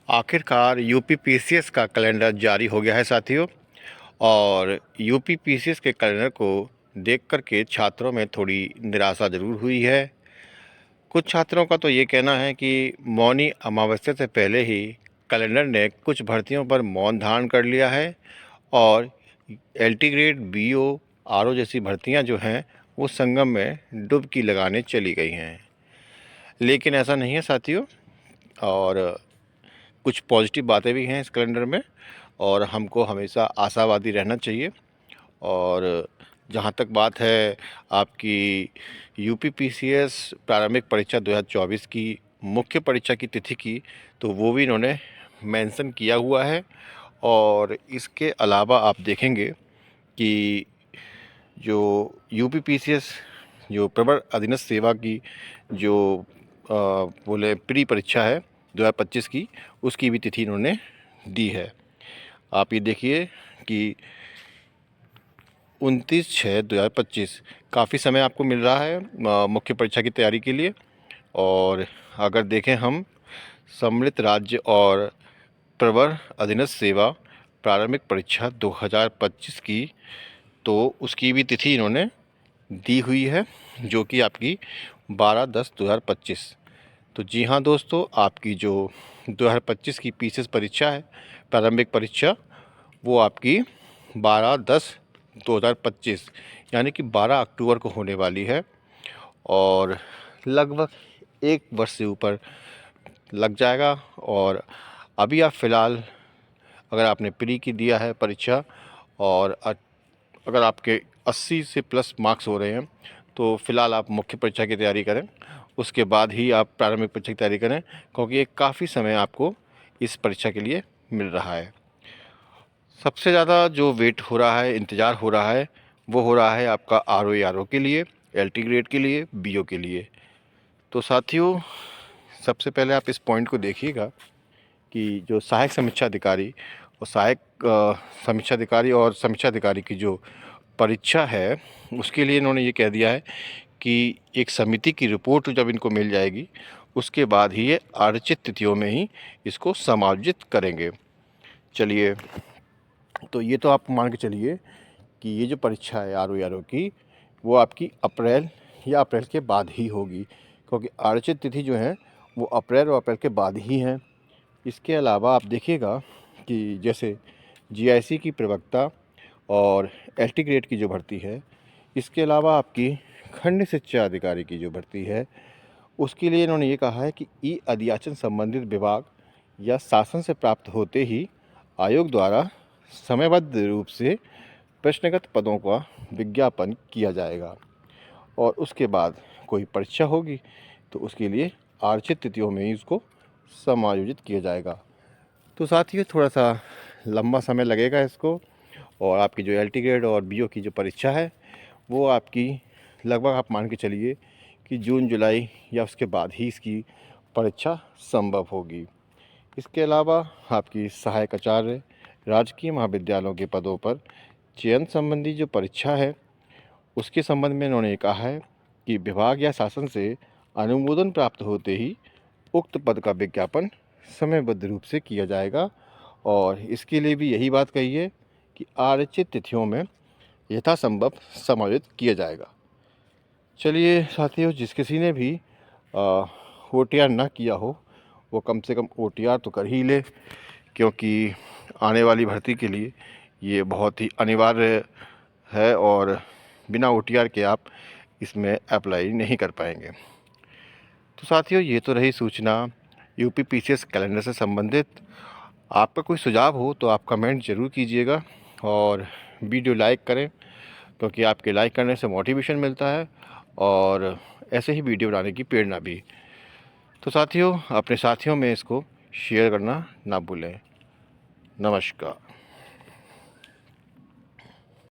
आखिरकार यूपीपीसीएस का कैलेंडर जारी हो गया है साथियों। और यूपीपीसीएस के कैलेंडर को देख कर के छात्रों में थोड़ी निराशा ज़रूर हुई है। कुछ छात्रों का तो ये कहना है कि मौनी अमावस्या से पहले ही कैलेंडर ने कुछ भर्तियों पर मौन धारण कर लिया है और एलटी ग्रेड, बीओ, आरओ जैसी भर्तियां जो हैं वो संगम में डुबकी लगाने चली गई हैं। लेकिन ऐसा नहीं है साथियों, और कुछ पॉजिटिव बातें भी हैं इस कैलेंडर में और हमको हमेशा आशावादी रहना चाहिए। और जहाँ तक बात है आपकी यूपीपीसीएस प्रारंभिक परीक्षा 2024 की मुख्य परीक्षा की तिथि की, तो वो भी इन्होंने मेंशन किया हुआ है। और इसके अलावा आप देखेंगे कि जो यूपीपीसीएस जो प्रवर अधीनस्थ सेवा की जो बोले प्री परीक्षा है 2025 की, उसकी भी तिथि इन्होंने दी है। आप ये देखिए कि 29/6/2025 काफ़ी समय आपको मिल रहा है मुख्य परीक्षा की तैयारी के लिए। और अगर देखें हम सम्मिलित राज्य और प्रवर अधीनस्थ सेवा प्रारंभिक परीक्षा 2025 की, तो उसकी भी तिथि इन्होंने दी हुई है, जो कि आपकी 12/10/2025। तो जी हाँ दोस्तों, आपकी जो 2025 की पीसीएस परीक्षा है प्रारंभिक परीक्षा, वो आपकी 12/10/2025 यानी कि 12 अक्टूबर को होने वाली है। और लगभग 1 वर्ष से ऊपर लग जाएगा। और अभी आप फ़िलहाल अगर आपने प्री की दिया है परीक्षा और अगर आपके 80 से प्लस मार्क्स हो रहे हैं, तो फ़िलहाल आप मुख्य परीक्षा की तैयारी करें। उसके बाद ही आप प्रारंभिक परीक्षा की तैयारी करें, क्योंकि ये काफ़ी समय आपको इस परीक्षा के लिए मिल रहा है। सबसे ज़्यादा जो वेट हो रहा है, इंतज़ार हो रहा है, वो हो रहा है आपका आरओ के लिए, एलटी ग्रेड के लिए, बीओ के लिए। तो साथियों, सबसे पहले आप इस पॉइंट को देखिएगा कि जो सहायक समीक्षा अधिकारी और समीक्षा अधिकारी और समीक्षा अधिकारी की जो परीक्षा है, उसके लिए इन्होंने ये कह दिया है कि एक समिति की रिपोर्ट जब इनको मिल जाएगी, उसके बाद ही ये आरक्षित तिथियों में ही इसको समायोजित करेंगे। चलिए, तो ये तो आप मान के चलिए कि ये जो परीक्षा है आरओ की, वो आपकी अप्रैल या अप्रैल के बाद ही होगी, क्योंकि आरक्षित तिथि जो है वो अप्रैल और अप्रैल के बाद ही हैं। इसके अलावा आप देखिएगा कि जैसे जीआईसी की प्रवक्ता और एलटी ग्रेड की जो भर्ती है, इसके अलावा आपकी खंड शिक्षा अधिकारी की जो भर्ती है, उसके लिए इन्होंने ये कहा है कि ई अध्याचन संबंधित विभाग या शासन से प्राप्त होते ही आयोग द्वारा समयबद्ध रूप से प्रश्नगत पदों का विज्ञापन किया जाएगा और उसके बाद कोई परीक्षा होगी तो उसके लिए आरक्षित तिथियों में ही उसको समायोजित किया जाएगा। तो साथियों, थोड़ा सा लंबा समय लगेगा इसको। और आपकी जो एलटी ग्रेड और बीओ की जो परीक्षा है, वो आपकी लगभग आप मान के चलिए कि जून जुलाई या उसके बाद ही इसकी परीक्षा संभव होगी। इसके अलावा आपकी सहायक आचार्य राजकीय महाविद्यालयों के पदों पर चयन संबंधी जो परीक्षा है, उसके संबंध में इन्होंने कहा है कि विभाग या शासन से अनुमोदन प्राप्त होते ही उक्त पद का विज्ञापन समयबद्ध रूप से किया जाएगा। और इसके लिए भी यही बात कही है कि आरक्षित तिथियों में यथासंभव समायोजित किया जाएगा। चलिए साथियों, जिस किसी ने भी ओटीआर ना किया हो, वो कम से कम ओटीआर तो कर ही ले, क्योंकि आने वाली भर्ती के लिए ये बहुत ही अनिवार्य है और बिना ओटीआर के आप इसमें अप्लाई नहीं कर पाएंगे। तो साथियों, ये तो रही सूचना यूपीपीसीएस कैलेंडर से संबंधित। आपका कोई सुझाव हो तो आप कमेंट ज़रूर कीजिएगा और वीडियो लाइक करें, क्योंकि आपके लाइक करने से मोटिवेशन मिलता है और ऐसे ही वीडियो बनाने की प्रेरणा भी। तो साथियों, अपने साथियों में इसको शेयर करना ना भूलें। नमस्कार।